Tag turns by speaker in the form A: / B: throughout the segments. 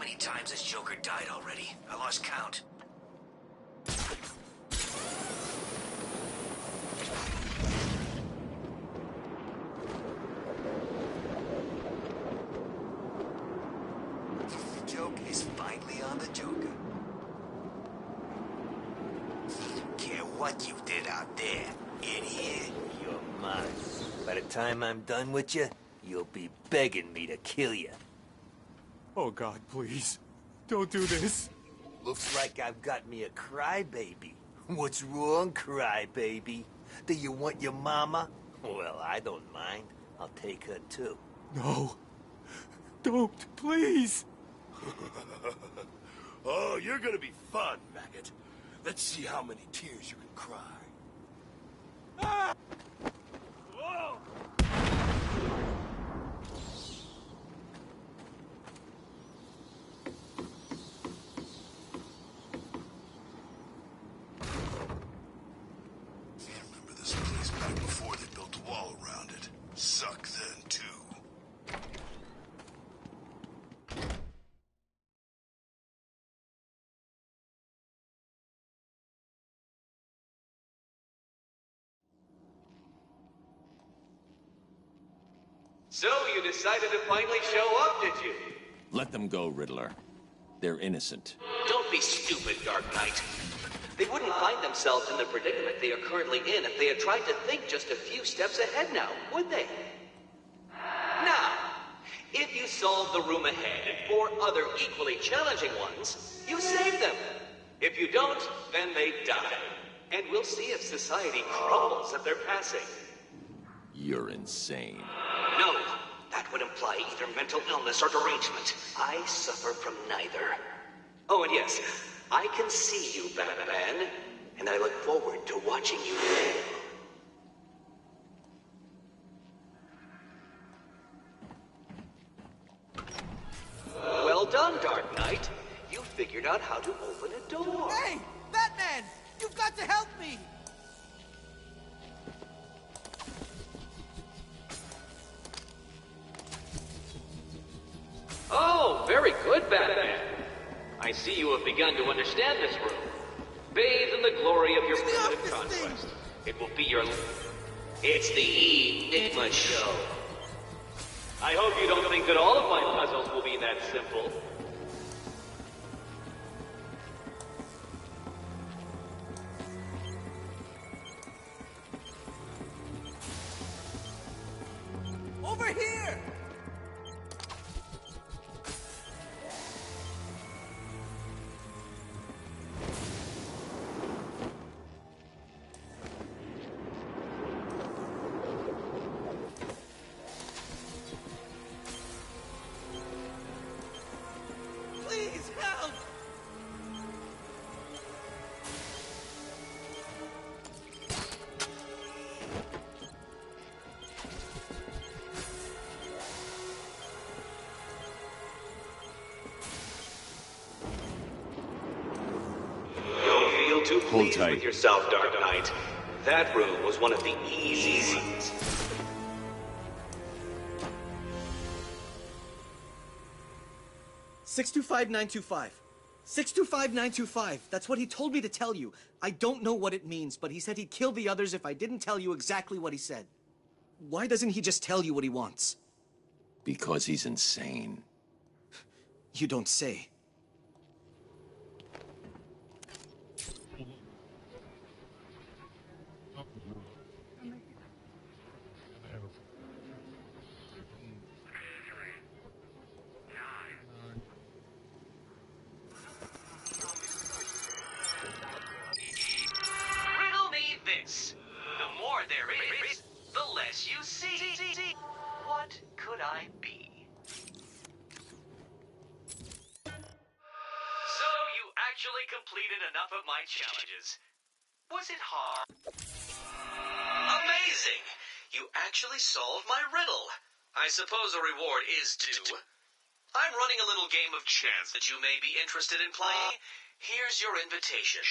A: many times this Joker died already? I lost count. The joke is finally on the Joker. Don't care what you did out there. In here, you're mine. By the time I'm done with you, you'll be begging me to kill you.
B: Oh God, please. Don't do this.
A: Looks like I've got me a crybaby. What's wrong, crybaby? Do you want your mama? Well, I don't mind. I'll take her too.
B: No. Don't, please.
C: Oh, you're gonna be fun, maggot. Let's see how many tears you can cry.
B: Ah! Whoa!
C: Remember this place back before they built a wall around it. Suck then, too.
D: So you decided to finally show up, did you?
E: Let them go, Riddler. They're innocent.
D: Don't be stupid, Dark Knight. They wouldn't find themselves in the predicament they are currently in if they had tried to think just a few steps ahead now, would they? Now, if you solve the room ahead and 4 other equally challenging ones, you save them. If you don't, then they die. And we'll see if society crumbles at their passing.
E: You're insane.
D: No, that would imply either mental illness or derangement. I suffer from neither. Oh, and yes, I can see you, Batman, and I look forward to watching you fail. Well done, Dark Knight. You figured out how to open a door.
F: Hey, Batman! You've got to help me!
D: Oh, very good, Batman. I see you have begun to understand this room. Bathe in the glory of your primitive conquest. It will be your... It's the Enigma Show. I hope you don't think that all of my puzzles will be that simple.
F: Over here! Please help!
D: Don't feel too
E: Hold
D: pleased
E: tight.
D: with yourself, Dark Knight. That room was one of the easy ones.
F: $625,925. 625,925. That's what he told me to tell you. I don't know what it means, but he said he'd kill the others if I didn't tell you exactly what he said. Why doesn't he just tell you what he wants?
E: Because he's insane.
F: You don't say.
D: Riddle me this. The more there is, the less you see. What could I be? So you actually completed enough of my challenges. Was it hard? Amazing! You actually solved my riddle. I suppose a reward is due. I'm running a little game of chance that you may be interested in playing. Here's your invitation.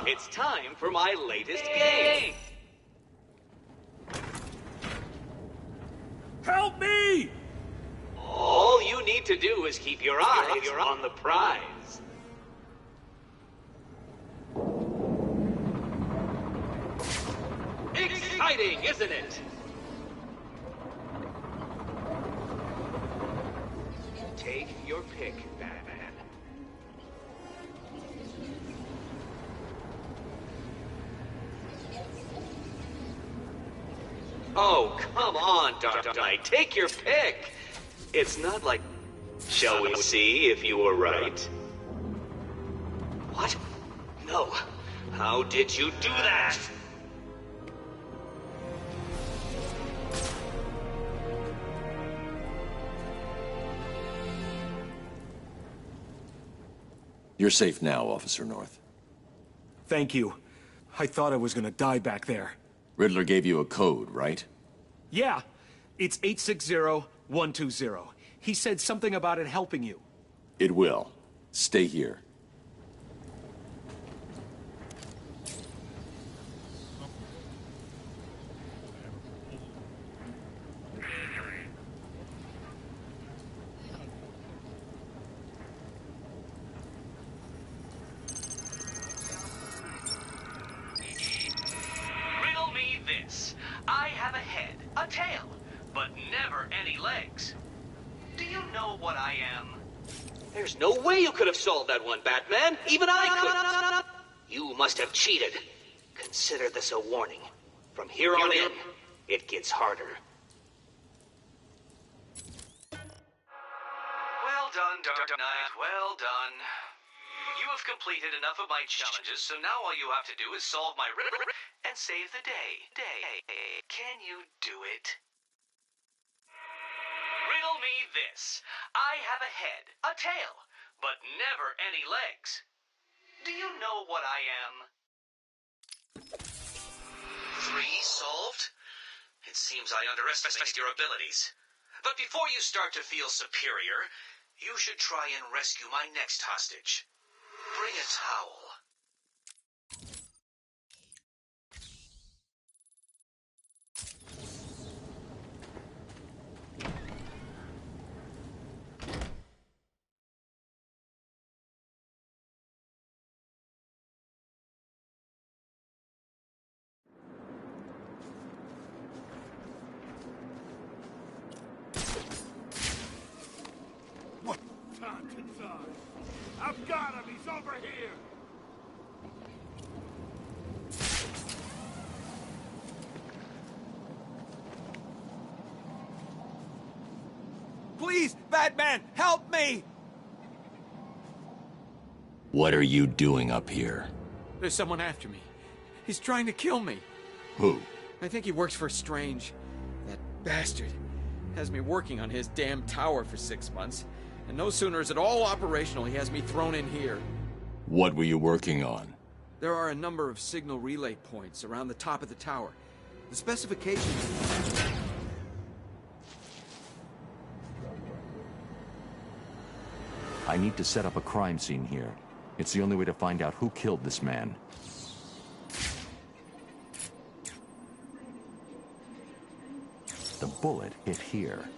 D: Now, it's time for my latest game.
B: Help me!
D: All you need to do is keep your eyes on the prize. Exciting, isn't it? Take your pick, Batman. Oh, come on, Dark Knight. Take your pick. It's not like... Shall we see if you were right? What? No. How did you do that?
E: You're safe now, Officer North.
B: Thank you. I thought I was gonna die back there.
E: Riddler gave you a code, right?
B: Yeah, it's 860120. He said something about it helping you.
E: It will. Stay here.
D: Riddle me this. I have a head, a tail, but never any legs. Do you know what I am? There's no way you could have solved that one, Batman. Even I could. You must have cheated. Consider this a warning. From here on in, it gets harder. Well done, Dark Knight. Well done. You have completed enough of my challenges, so now all you have to do is solve my riddle and save the day. Can you do it? Riddle me this. I have a head, a tail, but never any legs. Do you know what I am? 3 solved? It seems I underestimated your abilities. But before you start to feel superior, you should try and rescue my next hostage. Bring a towel.
C: What? Tom's inside. I've got him. He's over here.
B: Please, Batman, help me!
E: What are you doing up here?
B: There's someone after me. He's trying to kill me.
E: Who?
B: I think he works for Strange. That bastard has me working on his damn tower for 6 months. And no sooner is it all operational, he has me thrown in here.
E: What were you working on?
B: There are a number of signal relay points around the top of the tower. The specifications...
G: I need to set up a crime scene here. It's the only way to find out who killed this man. The bullet hit here.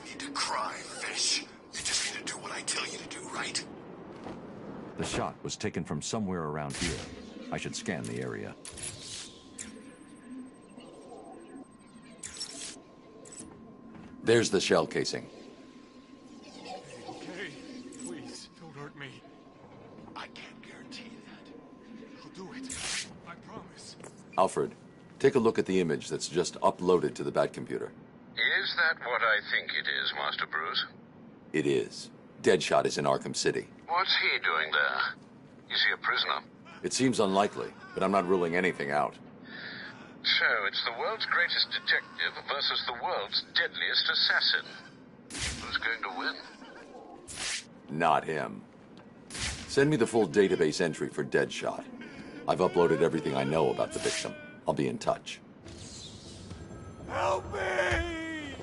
C: You need to cry, fish. You just need to do what I tell you to do, right?
G: The shot was taken from somewhere around here. I should scan the area.
E: There's the shell casing.
B: Okay, please, don't hurt me.
C: I can't guarantee that.
B: I'll do it. I promise.
E: Alfred, take a look at the image that's just uploaded to the Batcomputer.
H: Is that what I think it is, Master Bruce?
E: It is. Deadshot is in Arkham City.
H: What's he doing there? Is he a prisoner?
E: It seems unlikely, but I'm not ruling anything out.
H: So, it's the world's greatest detective versus the world's deadliest assassin. Who's going to win?
E: Not him. Send me the full database entry for Deadshot.
G: I've uploaded everything I know about the victim. I'll be in touch.
C: Help me!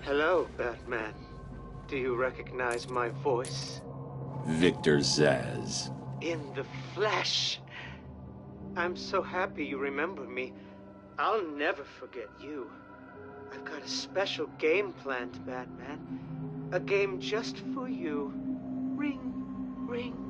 I: Hello, Batman. Do you recognize my voice?
E: Victor Zsasz.
I: In the flesh. I'm so happy you remember me. I'll never forget you. I've got a special game planned, Batman. A game just for you. Ring, ring.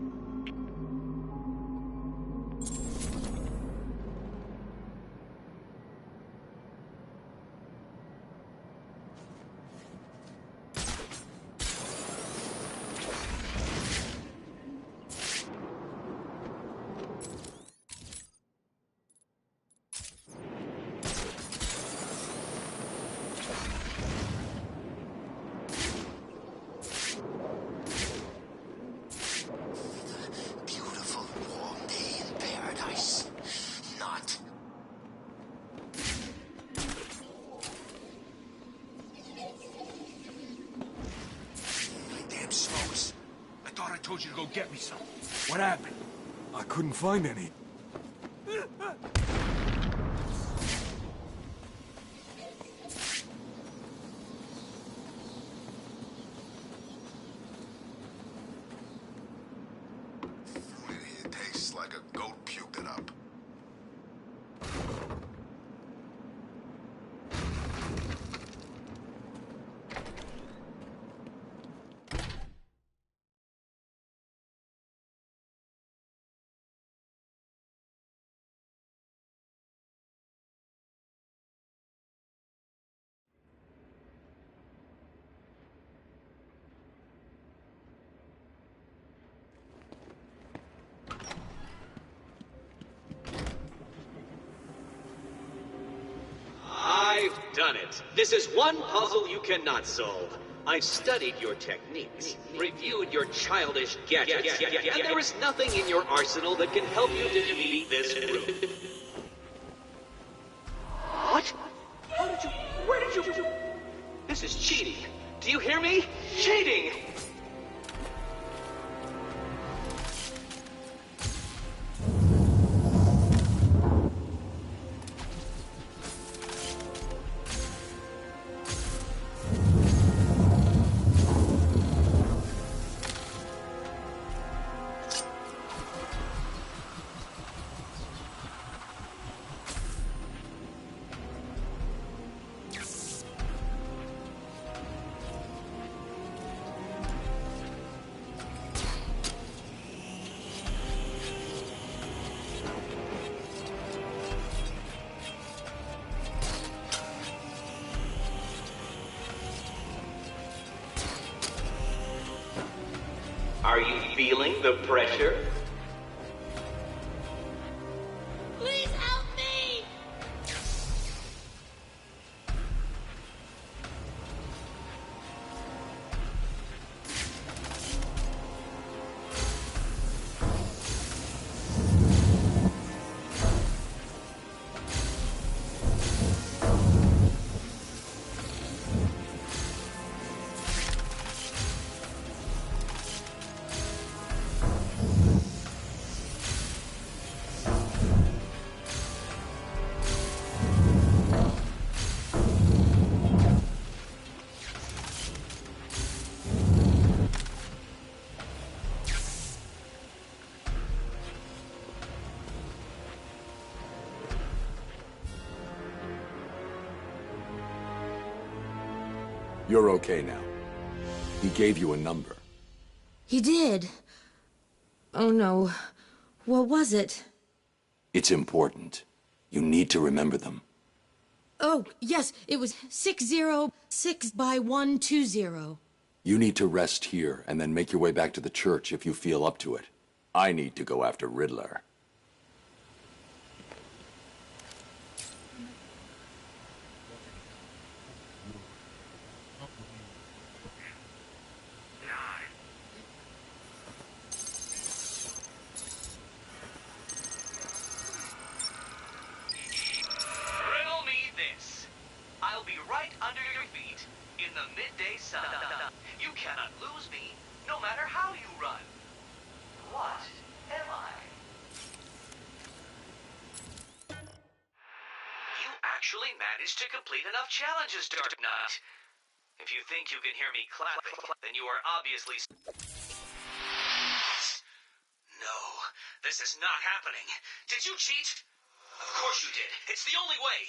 A: Beautiful warm day in paradise. Not. Damn smokes.
C: I thought I told you to go get me some. What happened?
J: I couldn't find any.
A: It tastes like a goat puked it up.
D: I've done it. This is one puzzle you cannot solve. I've studied your techniques, reviewed your childish gadgets, and there is nothing in your arsenal that can help you defeat this group. What? How did you... Where did you... This is cheating. Do you hear me? Cheating! Are you feeling the pressure?
K: Please help me!
G: You're okay now. He gave you a number.
K: He did. Oh no. What was it?
G: It's important. You need to remember them.
K: Oh, yes, it was 606 by 120.
G: You need to rest here and then make your way back to the church if you feel up to it. I need to go after Riddler.
D: under your feet in the midday sun. You cannot lose me, no matter how you run. What am I? You actually managed to complete enough challenges, Dark Knight. If you think you can hear me clapping, then you are obviously... No, this is not happening. Did you cheat? Of course you did. It's the only way.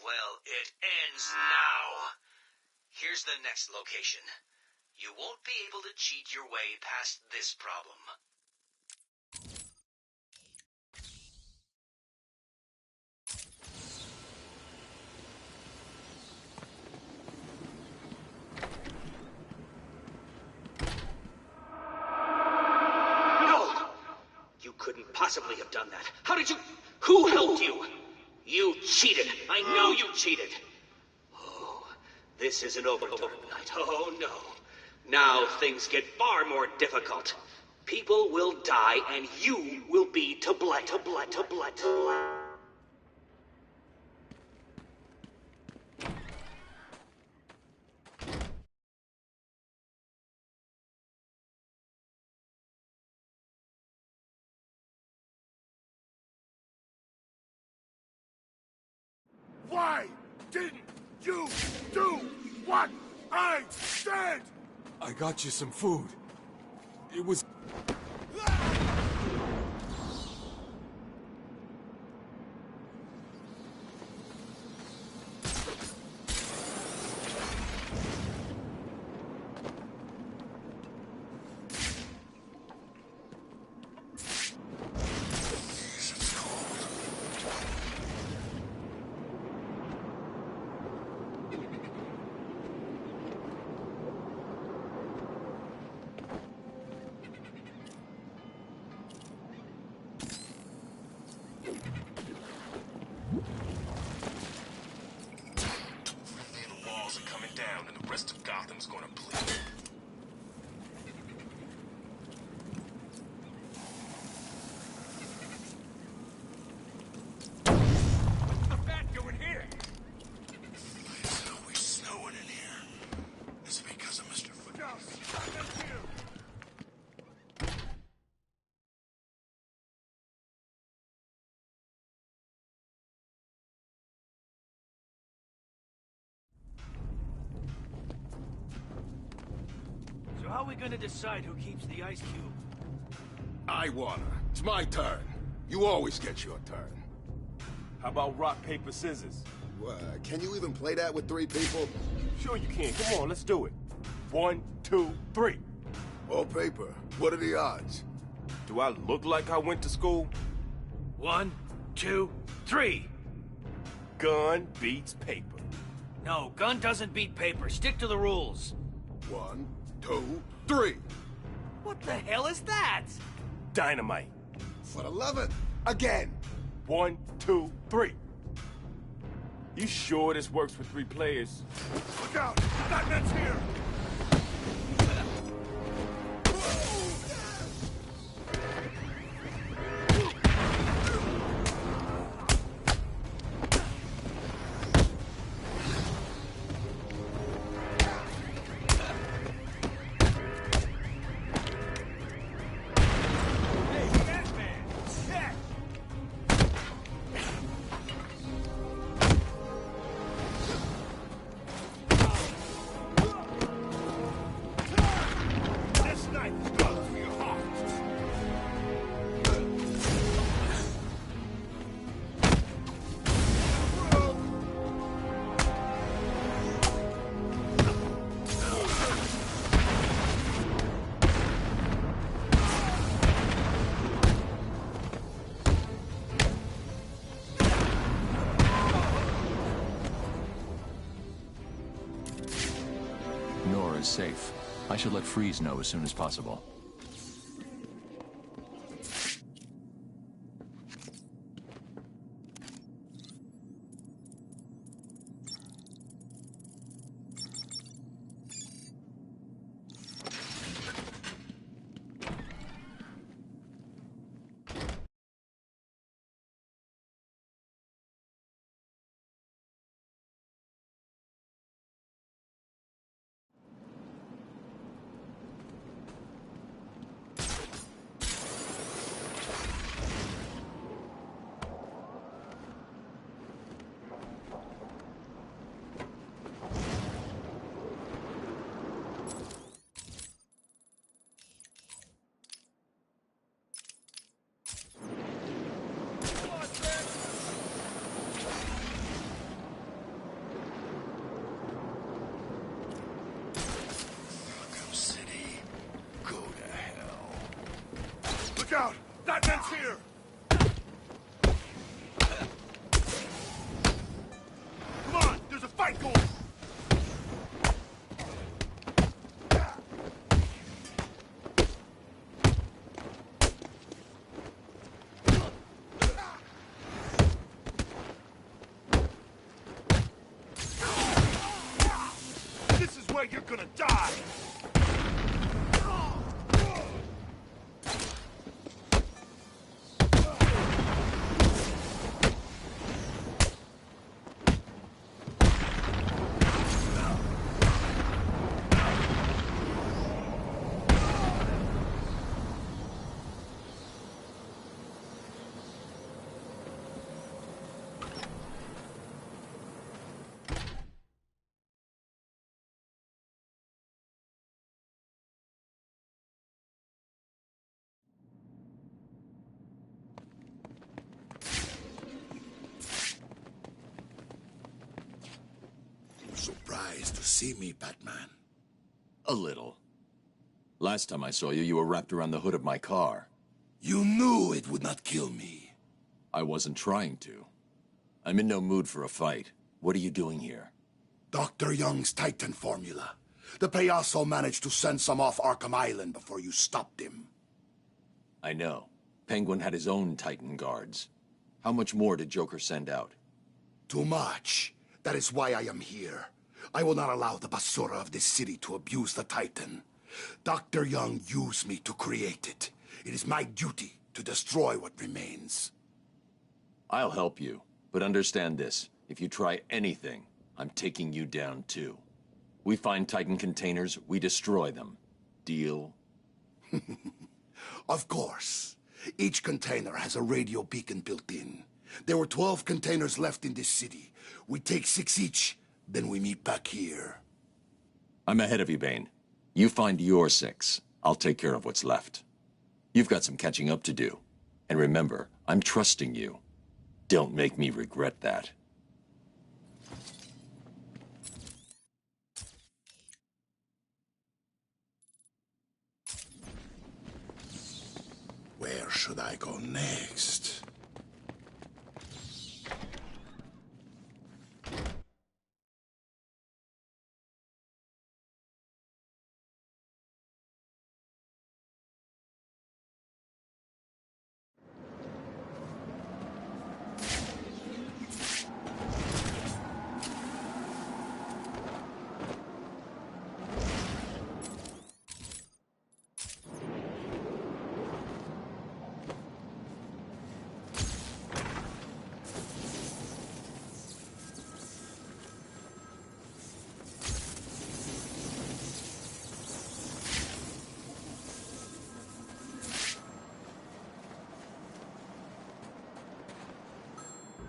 D: Well, it ends now. Here's the next location. You won't be able to cheat your way past this problem. You couldn't possibly have done that. How did you... Who helped you? You cheated. I know you cheated. Oh, this isn't over, Dark Knight. Oh, no. Now things get far more difficult. People will die, and you will be to blame.
C: Why didn't you do what I said?
J: I got you some food. It was...
C: The walls are coming down and the rest of Gotham's gonna bleed. What's the bat doing here? It's always snowing in here. Is it because of Mr. Look out! That's you!
L: So how are we gonna decide who keeps the ice cube?
C: I wanna. It's my turn. You always get your turn.
M: How about rock, paper, scissors?
C: Can you even play that with 3 people?
M: Sure you can. Come on, let's do it. 1, 2, 3.
C: All paper. What are the odds?
M: Do I look like I went to school?
L: 1, 2, 3.
M: Gun beats paper.
L: No, gun doesn't beat paper. Stick to the rules.
C: 1, 2, 3.
L: What the hell is that?
M: Dynamite.
C: For the love of... Again.
M: 1, 2, 3. You sure this works for 3 players?
C: Look out! That man's here!
E: Nora is safe. I should let Freeze know as soon as possible.
C: way you're gonna die!
N: Surprised to see me, Batman?
G: A little. Last time I saw you, you were wrapped around the hood of my car.
N: You knew it would not kill me.
G: I wasn't trying to. I'm in no mood for a fight. What are you doing here?
N: Dr. Young's Titan formula. The Payaso managed to send some off Arkham Island before you stopped him.
G: I know. Penguin had his own Titan guards. How much more did Joker send out?
N: Too much. That is why I am here. I will not allow the basura of this city to abuse the Titan. Dr. Young used me to create it. It is my duty to destroy what remains.
G: I'll help you, but understand this. If you try anything, I'm taking you down too. We find Titan containers, we destroy them. Deal?
N: Of course. Each container has a radio beacon built in. There were 12 containers left in this city. We take 6 each, then we meet back here.
G: I'm ahead of you, Bane. You find your 6. I'll take care of what's left. You've got some catching up to do. And remember, I'm trusting you. Don't make me regret that.
N: Where should I go next?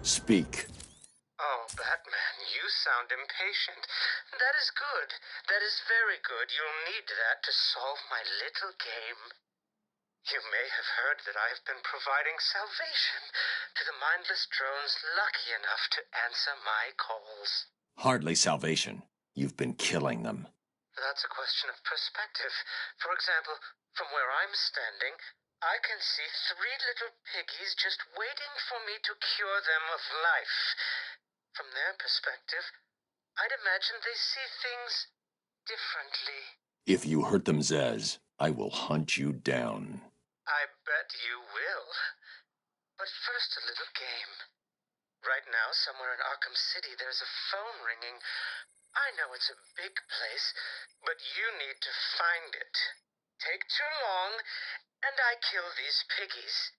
G: Speak.
I: Oh, Batman, you sound impatient. That is good. That is very good. You'll need that to solve my little game. You may have heard that I have been providing salvation to the mindless drones lucky enough to answer my calls.
G: Hardly salvation. You've been killing them.
I: That's a question of perspective. For example, from where I'm standing, I can see 3 little piggies just waiting for me to cure them of life. From their perspective, I'd imagine they see things differently.
G: If you hurt them, Zez, I will hunt you down.
I: I bet you will. But first, a little game. Right now, somewhere in Arkham City, there's a phone ringing. I know it's a big place, but you need to find it. Take too long, and I kill these piggies.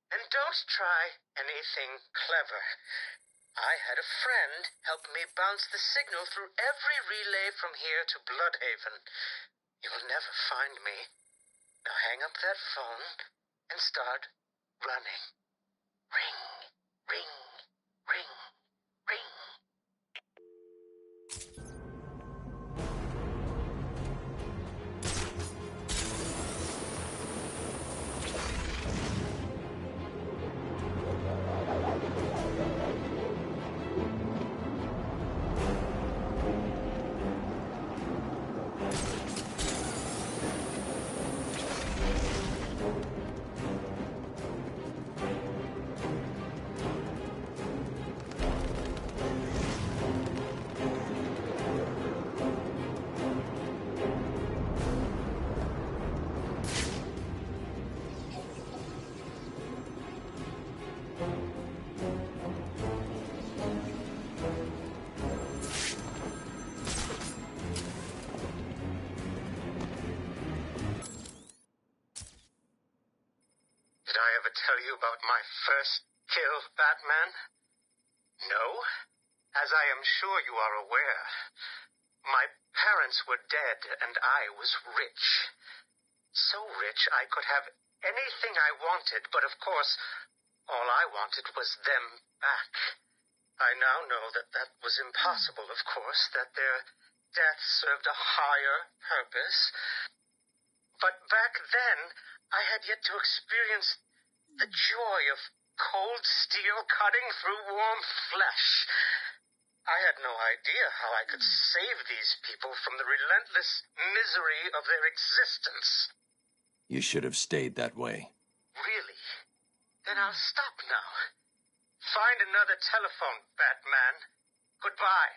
I: And don't try anything clever. I had a friend help me bounce the signal through every relay from here to Bloodhaven. You will never find me. Now hang up that phone and start running. Ring, ring, ring, ring. ever tell you about my first kill, Batman? No? As I am sure you are aware, my parents were dead and I was rich. So rich I could have anything I wanted, but of course, all I wanted was them back. I now know that that was impossible, of course, that their death served a higher purpose. But back then, I had yet to experience the joy of cold steel cutting through warm flesh. I had no idea how I could save these people from the relentless misery of their existence.
G: You should have stayed that way.
I: Really? Then I'll stop now. Find another telephone, Batman. Goodbye.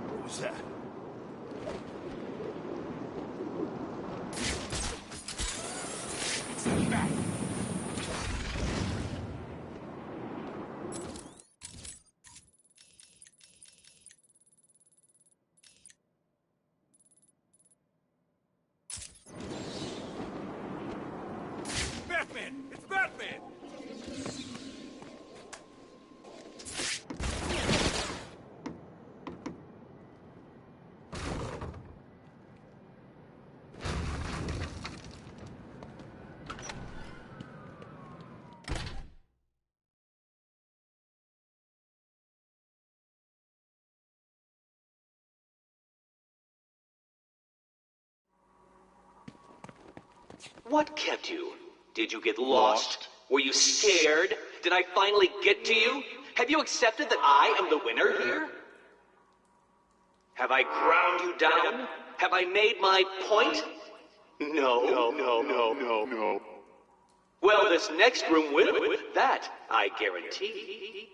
M: What was that? Batman! It's Batman!
D: What kept you? Did you get lost? Were you scared? Did I finally get to you? Have you accepted that I am the winner here? Have I ground you down? Have I made my point? No. Well, this next room will. That I guarantee.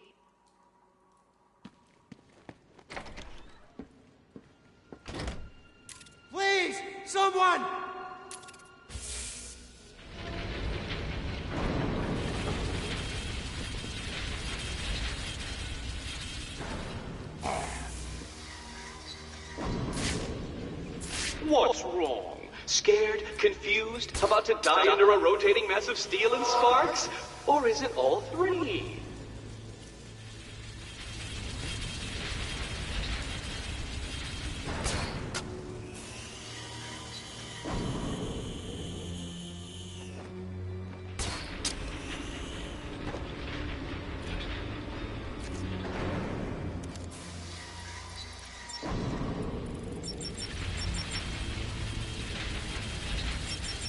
J: Please, someone!
D: What's wrong? Scared? Confused? About to die under a rotating mass of steel and sparks? Or is it all three?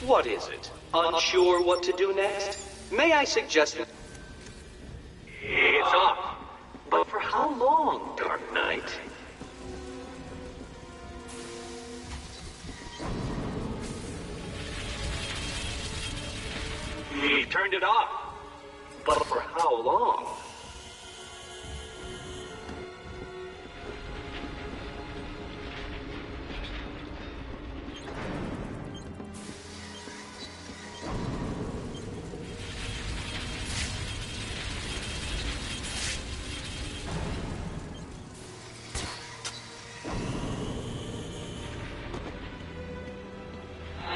D: What is it? Unsure what to do next? May I suggest that... It's up. But for how long, Dark Knight? He turned it off. But for how long?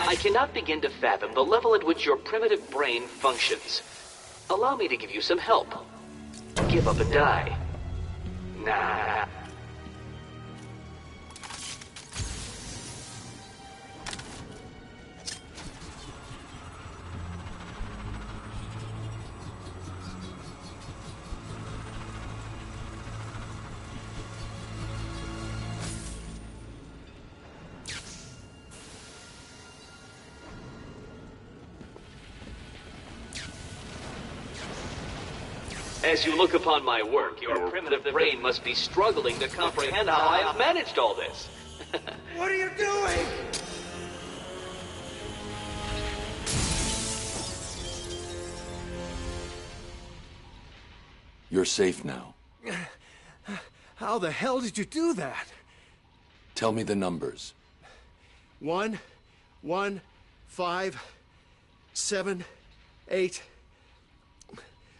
D: I cannot begin to fathom the level at which your primitive brain functions. Allow me to give you some help. Give up and die. Nah. As you look upon my work, your primitive brain must be struggling to comprehend how I have managed all this.
J: What are you doing?
G: You're safe now.
J: How the hell did you do that?
G: Tell me the numbers.
N: 1, 1, 5, 7, 8,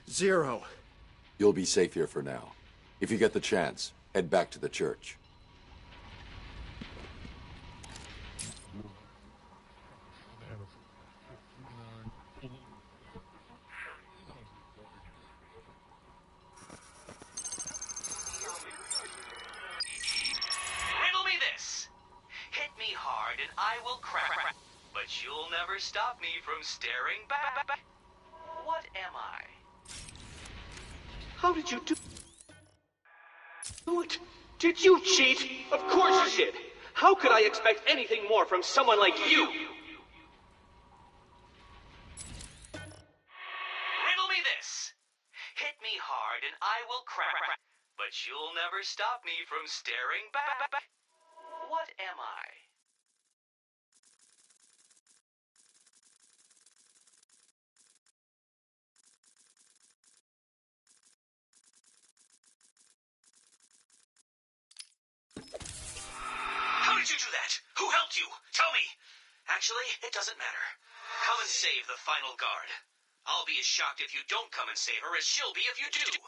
N: 0.
O: You'll be safe here for now. If you get the chance, head back to the church.
D: Riddle me this. Hit me hard and I will crack. But you'll never stop me from staring back. What am I?
I: How did you do it? Did you cheat? Of course you did. How could I expect anything more from someone like you?
D: Riddle me this. Hit me hard and I will crack. But you'll never stop me from staring back. What am I? How did you do that? Who helped you? Tell me. Actually, it doesn't matter. Come and save the final guard. I'll be as shocked if you don't come and save her as she'll be if you do.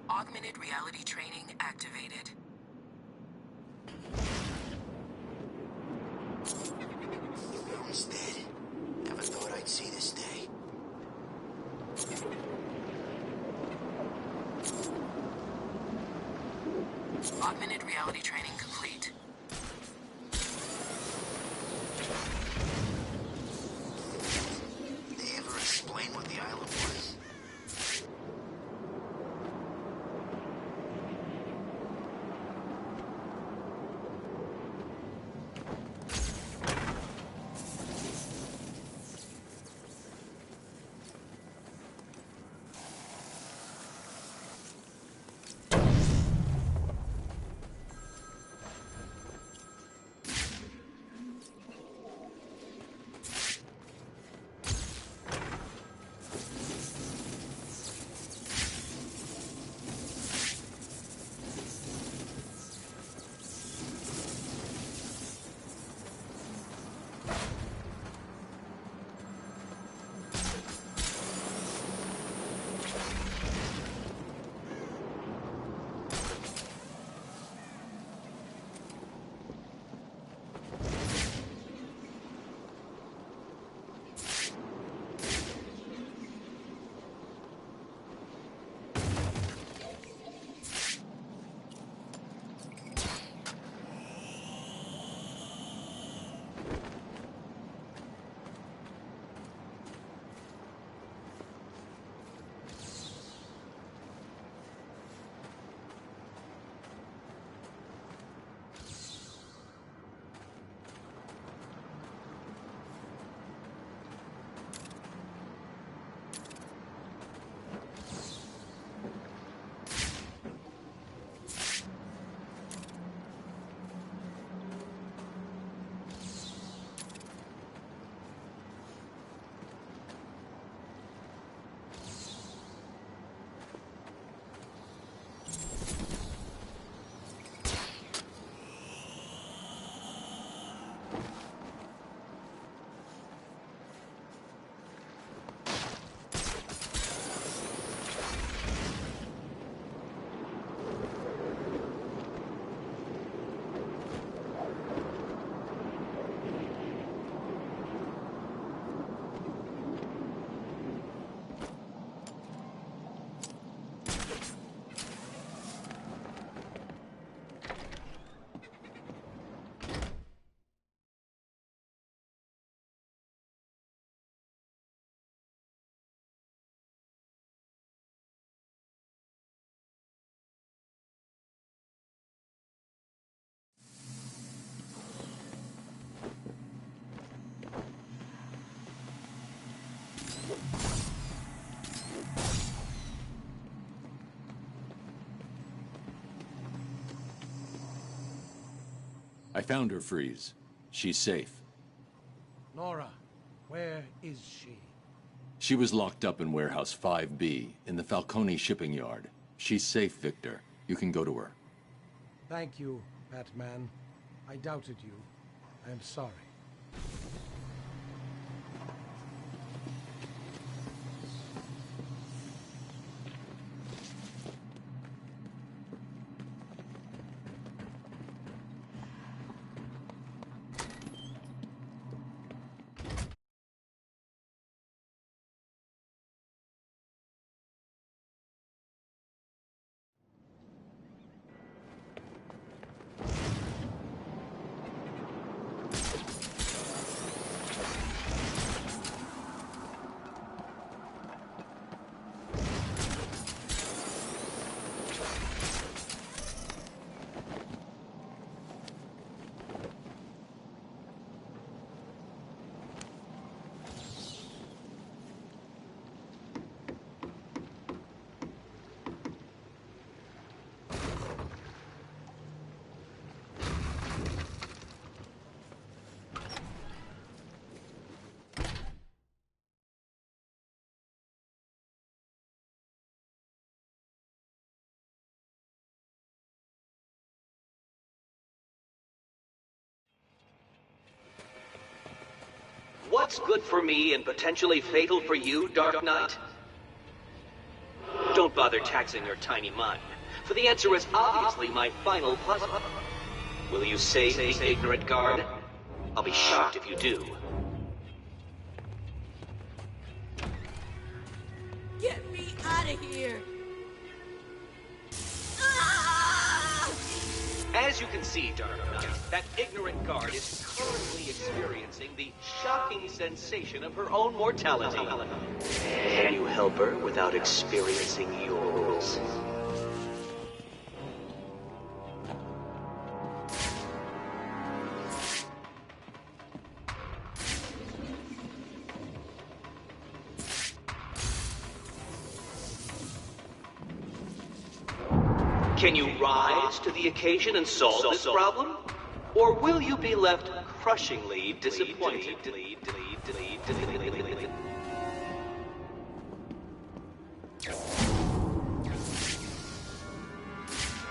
P: Augmented reality training activated.
Q: Mountain's dead. Never thought I'd see this day.
P: Augmented reality training complete.
Q: Did they ever explain what the island was?
G: I found her, Freeze. She's safe.
J: Nora, where is she?
G: She was locked up in Warehouse 5B in the Falcone shipping yard. She's safe, Victor. You can go to her.
J: Thank you, Batman. I doubted you. I am sorry.
D: What's good for me and potentially fatal for you, Dark Knight? Don't bother taxing your tiny mind, for the answer is obviously my final puzzle. Will you save the ignorant guard? I'll be shocked if you do.
K: Get me out of here!
D: As you can see, Dark Knight, that ignorant guard is currently experiencing the shocking sensation of her own mortality. Can you help her without experiencing yours? Can you rise to the occasion and solve this problem? Or will you be left crushingly disappointed?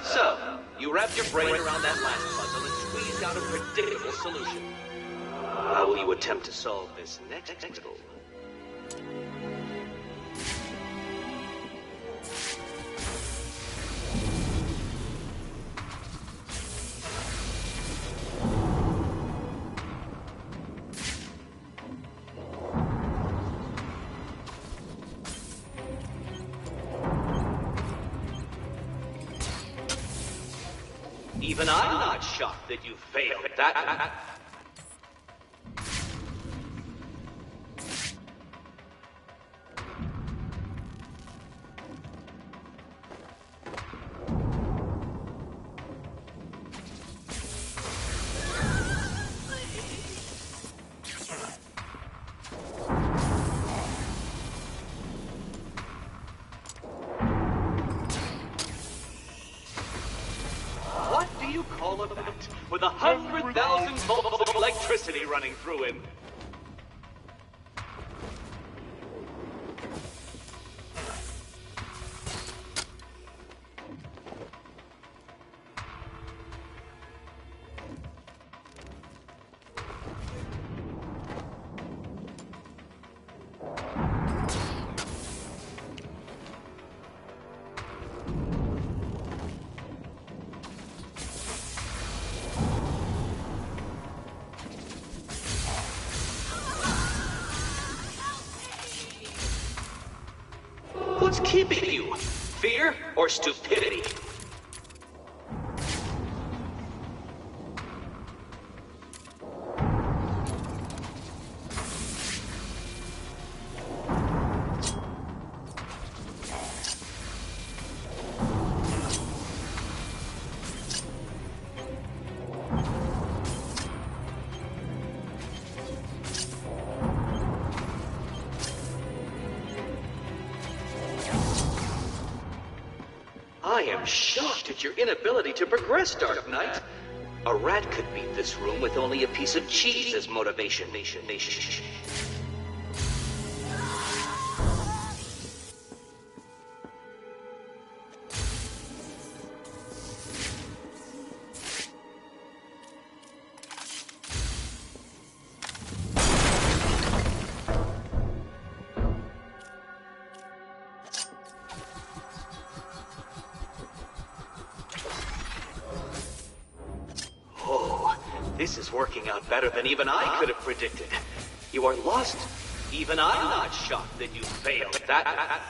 D: So, you wrapped your brain around that last puzzle and squeezed out a predictable solution. How will you attempt to solve this next puzzle? Even I'm not shocked that you failed at that. With 100,000 volts of electricity running through him. What's keeping you? Fear or stupidity? I am shocked at your inability to progress, Dark Knight. A rat could beat this room with only a piece of cheese as motivation. This is working out better than even I could have predicted. You are lost. Even I'm not shocked that you failed. That...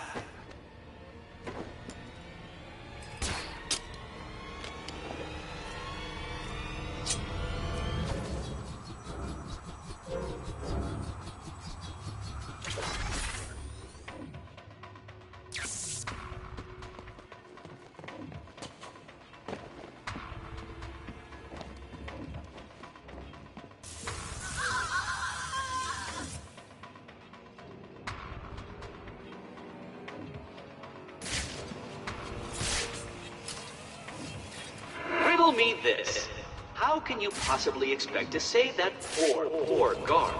D: Riddle me this. How can you possibly expect to save that poor guard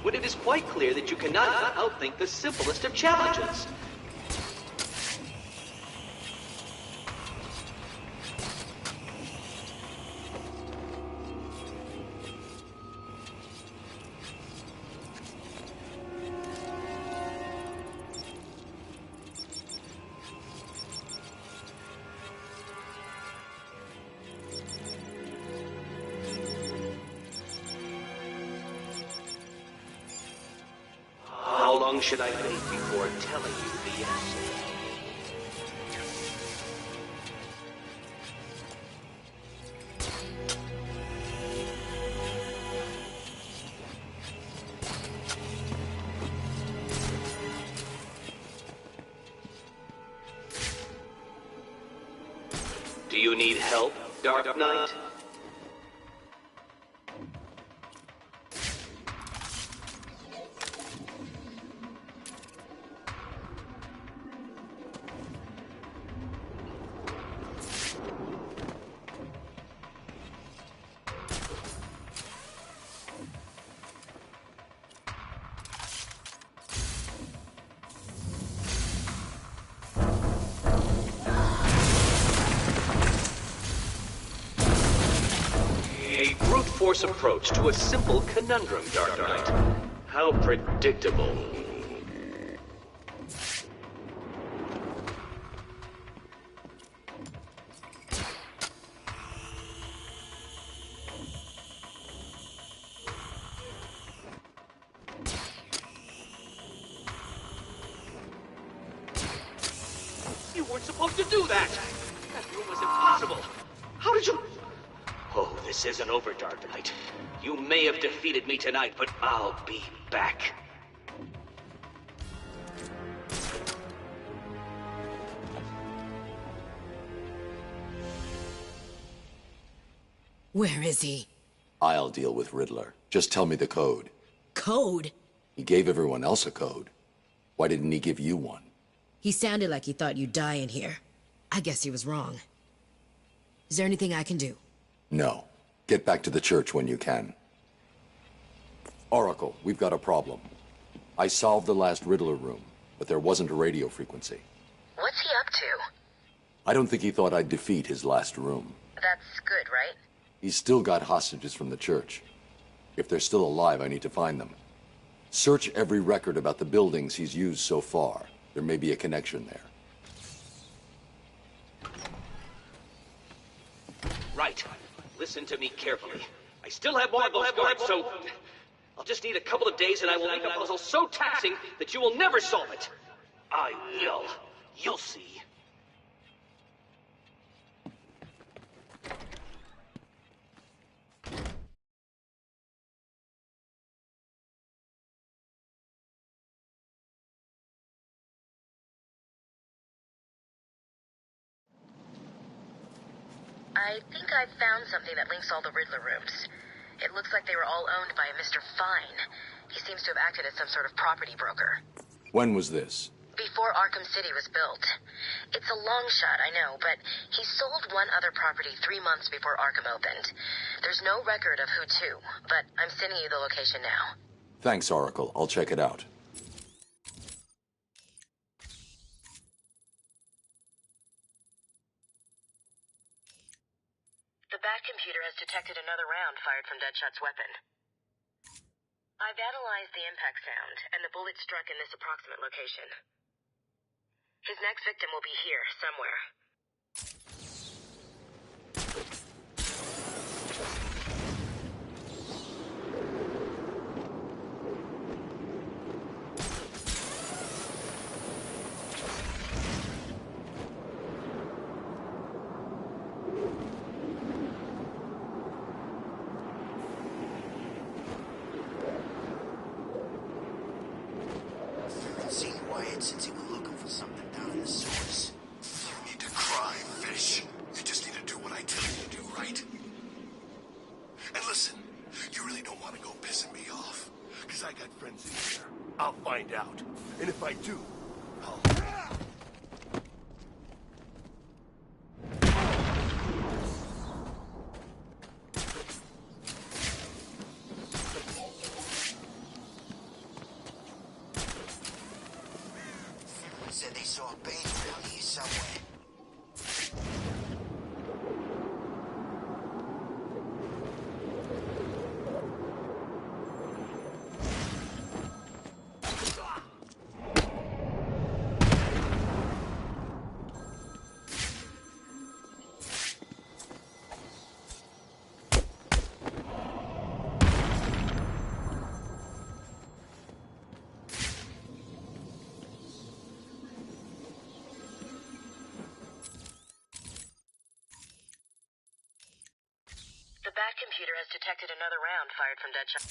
D: when it is quite clear that you cannot outthink the simplest of challenges? How long should I wait before telling you the answer? Do you need help, Dark Knight? A brute force approach to a simple conundrum, Dark Knight. How predictable. You weren't supposed to do that! That room was impossible! How did you... Oh, this isn't over, Dark Knight. You may have defeated me tonight, but I'll be back.
K: Where is he?
O: I'll deal with Riddler. Just tell me the code.
K: Code?
O: He gave everyone else a code. Why didn't he give you one?
K: He sounded like he thought you'd die in here. I guess he was wrong. Is there anything I can do?
O: No. Get back to the church when you can. Oracle, we've got a problem. I solved the last Riddler room, but there wasn't a radio frequency.
P: What's he up to?
O: I don't think he thought I'd defeat his last room.
P: That's good, right?
O: He's still got hostages from the church. If they're still alive, I need to find them. Search every record about the buildings he's used so far. There may be a connection there.
D: Right. Listen to me carefully. I still have more of those guards, so... I'll just need a couple of days and I will make a puzzle so taxing that you will never solve it. I will. You'll see.
P: I think I found something that links all the Riddler rooms. It looks like they were all owned by a Mr. Fine. He seems to have acted as some sort of property broker.
O: When was this?
P: Before Arkham City was built. It's a long shot, I know, but he sold one other property 3 months before Arkham opened. There's no record of who to, but I'm sending you the location now.
O: Thanks, Oracle. I'll check it out.
P: The Batcomputer has detected another round fired from Deadshot's weapon. I've analyzed the impact sound, and the bullet struck in this approximate location. His next victim will be here, somewhere.
Q: Haven't seen Wyatt since he went looking for something down in the sewers.
N: You need to cry, Fish. You just need to do what I tell you to do, right? And listen, you really don't want to go pissing me off. Because I got friends in here. I'll find out. And if I do, I'll...
Q: Said they saw a Bane around here somewhere.
P: The Batcomputer has detected another round fired from Deadshot.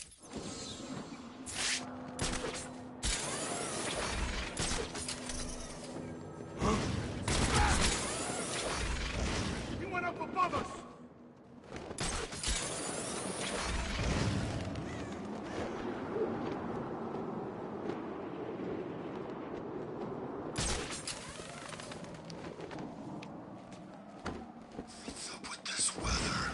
C: He went up above us!
N: What's up with this weather?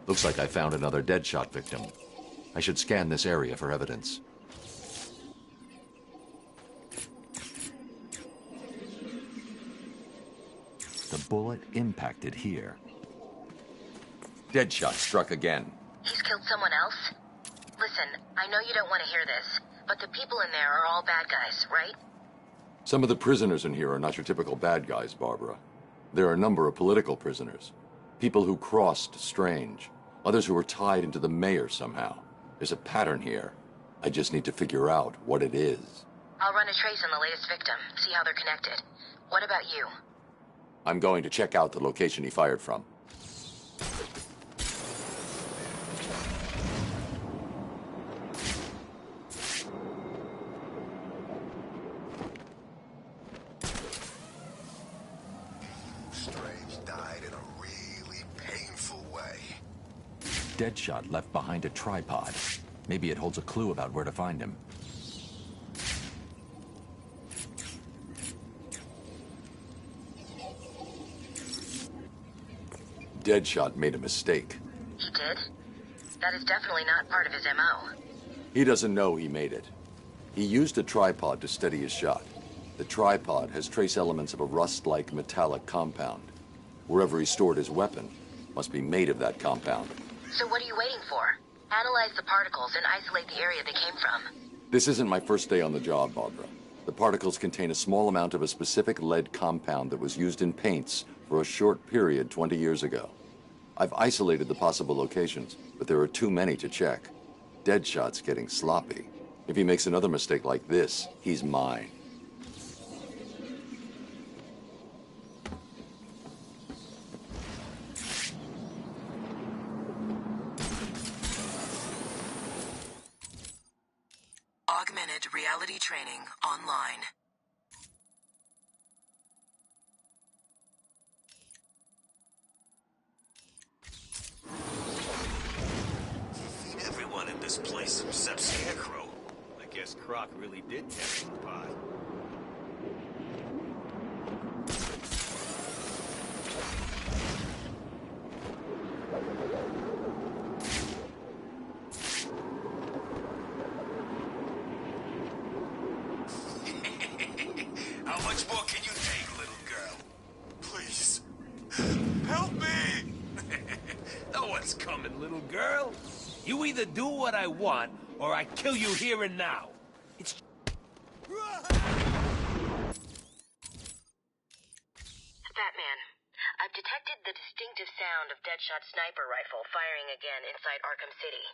O: Looks like I found another Deadshot victim. I should scan this area for evidence. The bullet impacted here. Deadshot struck again.
P: He's killed someone else? Listen, I know you don't want to hear this, but the people in there are all bad guys, right?
O: Some of the prisoners in here are not your typical bad guys, Barbara. There are a number of political prisoners. People who crossed Strange. Others who were tied into the mayor somehow. There's a pattern here. I just need to figure out what it is.
P: I'll run a trace on the latest victim, see how they're connected. What about you?
O: I'm going to check out the location he fired from.
N: Strange died in a really painful way.
G: Deadshot left behind a tripod. Maybe it holds a clue about where to find him.
O: Deadshot made a mistake.
P: He did? That is definitely not part of his MO.
O: He doesn't know he made it. He used a tripod to steady his shot. The tripod has trace elements of a rust-like metallic compound. Wherever he stored his weapon must be made of that compound.
P: So what are you waiting for? Analyze the particles and isolate the area they came from.
O: This isn't my first day on the job, Barbara. The particles contain a small amount of a specific lead compound that was used in paints for a short period 20 years ago. I've isolated the possible locations, but there are too many to check. Deadshot's getting sloppy. If he makes another mistake like this, he's mine.
K: Augmented reality training online.
C: this place except Scarecrow.
A: I guess Croc really did test the pot.
C: How much more can you take, little girl? Please, help me!
L: No one's coming, little girl. You either do what I want, or I kill you here and now. It's...
P: Batman, I've detected the distinctive sound of Deadshot's sniper rifle firing again inside Arkham City.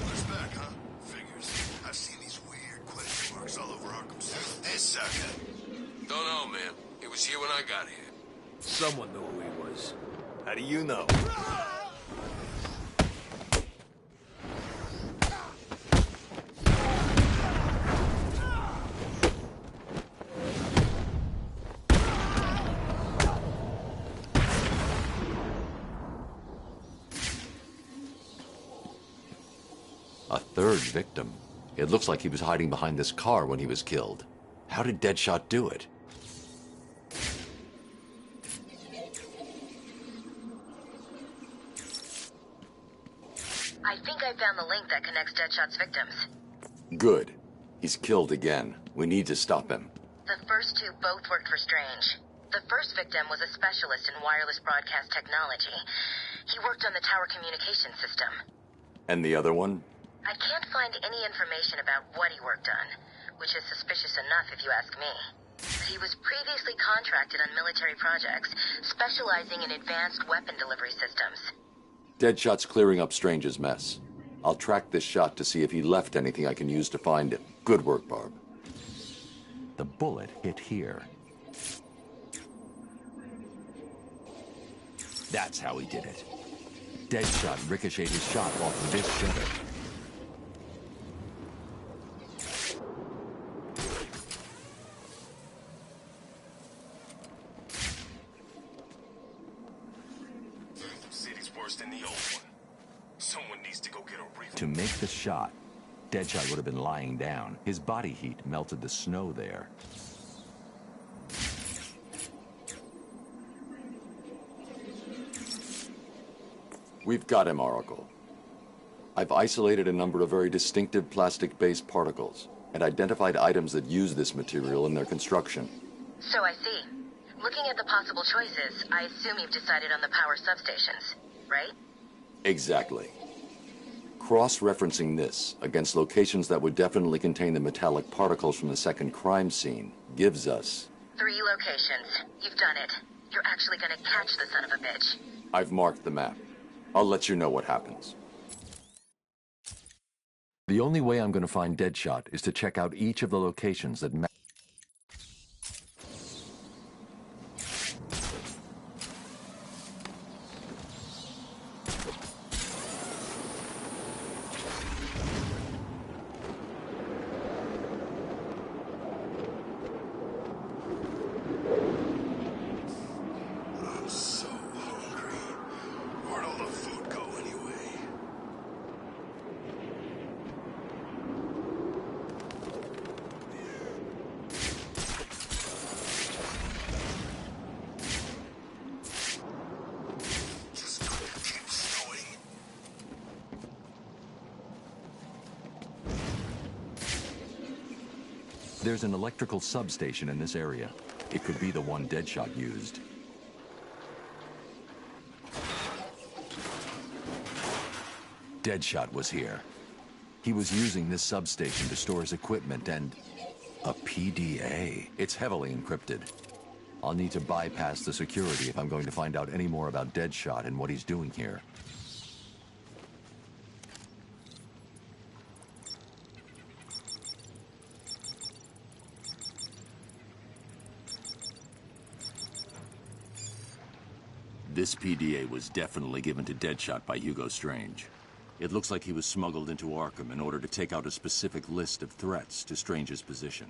C: What's back, huh? Figures. I've seen these weird question marks all over Arkham City. Hey, sucker.
R: Don't know, man. He was here when I got here.
L: Someone knew who he was.
A: How do you know?
O: A third victim. It looks like he was hiding behind this car when he was killed. How did Deadshot do it?
P: I think I found the link that connects Deadshot's victims.
O: Good. He's killed again. We need to stop him.
P: The first two both worked for Strange. The first victim was a specialist in wireless broadcast technology. He worked on the tower communication system.
O: And the other one?
P: I can't find any information about what he worked on, which is suspicious enough if you ask me. He was previously contracted on military projects, specializing in advanced weapon delivery systems.
O: Deadshot's clearing up Strange's mess. I'll track this shot to see if he left anything I can use to find him. Good work, Barb.
G: The bullet hit here. That's how he did it. Deadshot ricocheted his shot off of this shutter.
C: City's worse than the old one. Someone needs to go get a refill.
G: To make the shot, Deadshot would have been lying down. His body heat melted the snow there.
O: We've got him, Oracle. I've isolated a number of very distinctive plastic-based particles and identified items that use this material in their construction.
P: So I see. Looking at the possible choices, I assume you've decided on the power substations, right?
O: Exactly. Cross-referencing this against locations that would definitely contain the metallic particles from the second crime scene gives us...
P: 3 locations. You've done it. You're actually gonna catch the son of a bitch.
O: I've marked the map. I'll let you know what happens.
G: The only way I'm going to find Deadshot is to check out each of the locations that match.
C: I'm so hungry. Where'd all the food go anyway? Just gonna keep snowing.
G: There's an electrical substation in this area. It could be the one Deadshot used. Deadshot was here. He was using this substation to store his equipment and... a PDA. It's heavily encrypted. I'll need to bypass the security if I'm going to find out any more about Deadshot and what he's doing here. This PDA was definitely given to Deadshot by Hugo Strange. It looks like he was smuggled into Arkham in order to take out a specific list of threats to Strange's position.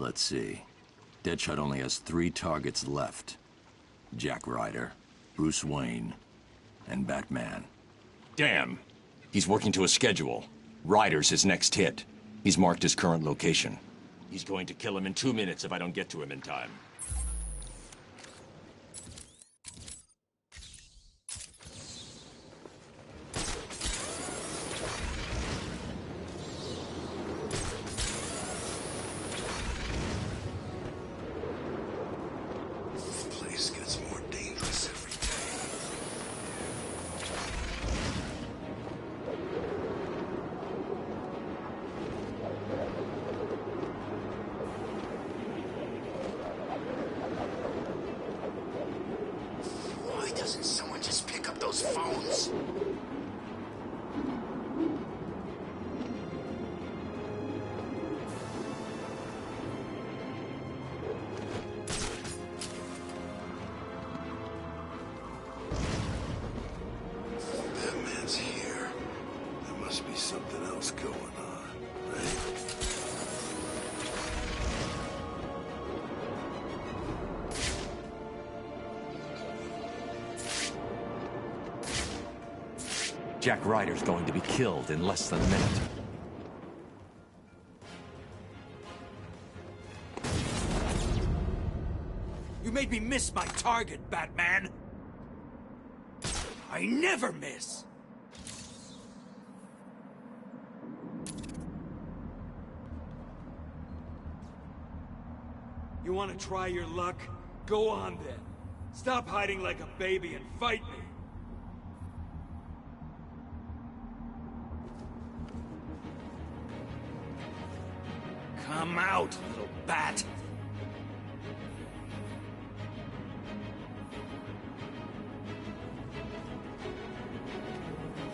G: Let's see. Deadshot only has 3 targets left. Jack Ryder, Bruce Wayne, and Batman. Damn! He's working to a schedule. Ryder's his next hit. He's marked his current location. He's going to kill him in 2 minutes if I don't get to him in time.
C: This place gets more dangerous every day.
Q: Why doesn't someone just pick up those phones?
C: That man's here. There must be something else going on, right?
G: Jack Ryder's going to be killed in less than a minute.
L: You made me miss my target, Batman. I never miss. You want to try your luck? Go on then. Stop hiding like a baby and fight me. Come out, little bat.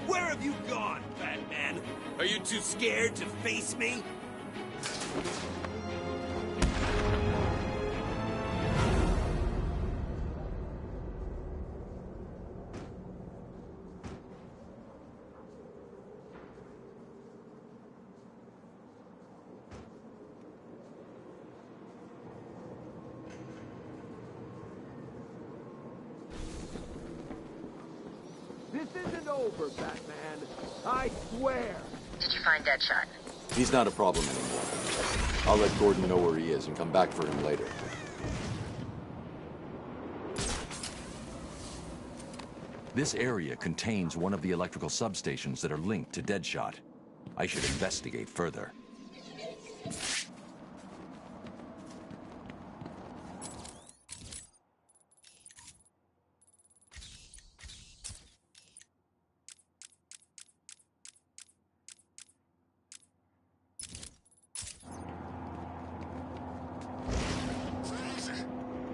L: Where have you gone, Batman? Are you too scared to face me? This isn't over, Batman. I swear.
P: Did you find Deadshot?
O: He's not a problem anymore. I'll let Gordon know where he is and come back for him later.
G: This area contains one of the electrical substations that are linked to Deadshot. I should investigate further.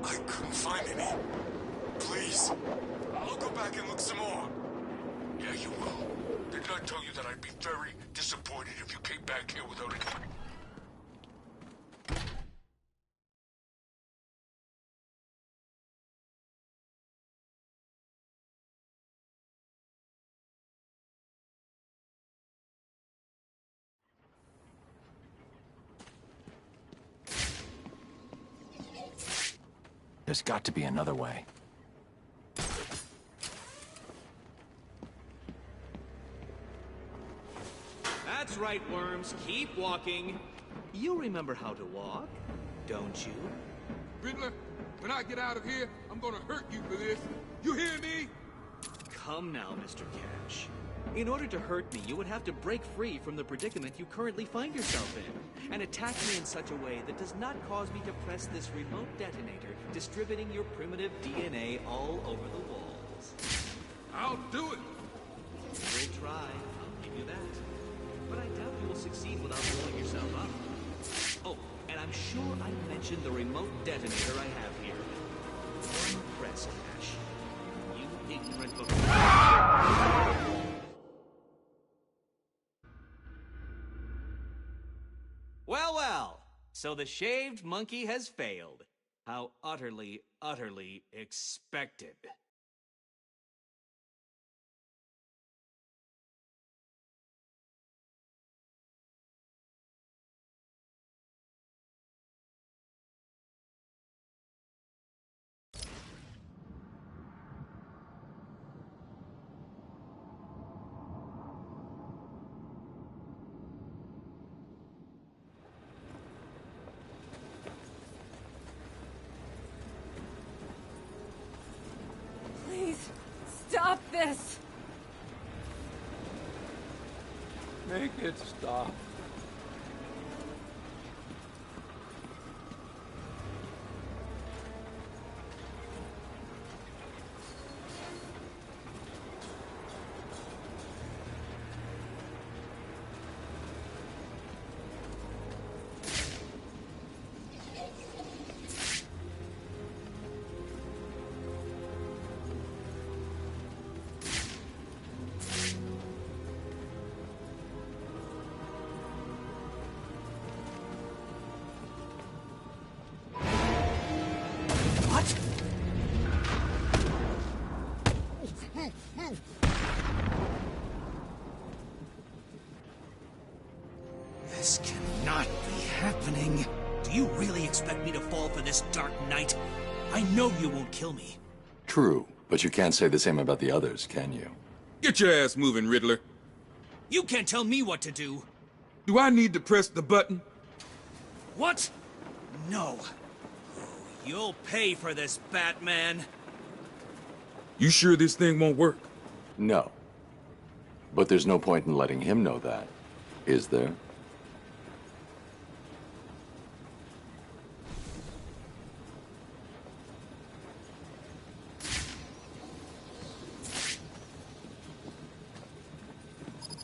C: I couldn't find any. Please. I'll go back and look some more. Yeah, you will. Didn't I tell you that I'd be very disappointed if you came back here without any...
G: There's got to be another way.
F: That's right, Worms. Keep walking. You remember how to walk, don't you?
R: Riddler, when I get out of here, I'm gonna hurt you for this. You hear me?
F: Come now, Mr. Cash. In order to hurt me, you would have to break free from the predicament you currently find yourself in, and attack me in such a way that does not cause me to press this remote detonator, distributing your primitive DNA all over the walls.
R: I'll do it.
F: You'll try, I'll give you that. But I doubt you will succeed without blowing yourself up. Oh, and I'm sure I mentioned the remote detonator I have here. One press, Cash. You ignorant buffoon. Well, well. So the shaved monkey has failed. How utterly, utterly expected.
S: this.
L: Make it stop.
F: This cannot be happening. Do you really expect me to fall for this Dark Knight? I know you won't kill me.
O: True, but you can't say the same about the others, can you?
R: Get your ass moving, Riddler.
F: You can't tell me what to do.
R: Do I need to press the button?
F: What? No. You'll pay for this, Batman.
R: You sure this thing won't work?
O: No. But there's no point in letting him know that, is there?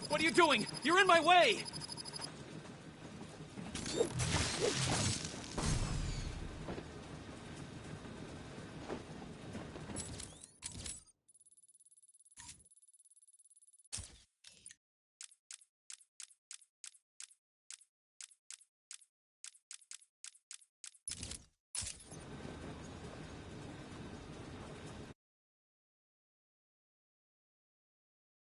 F: What are you doing? You're in my way!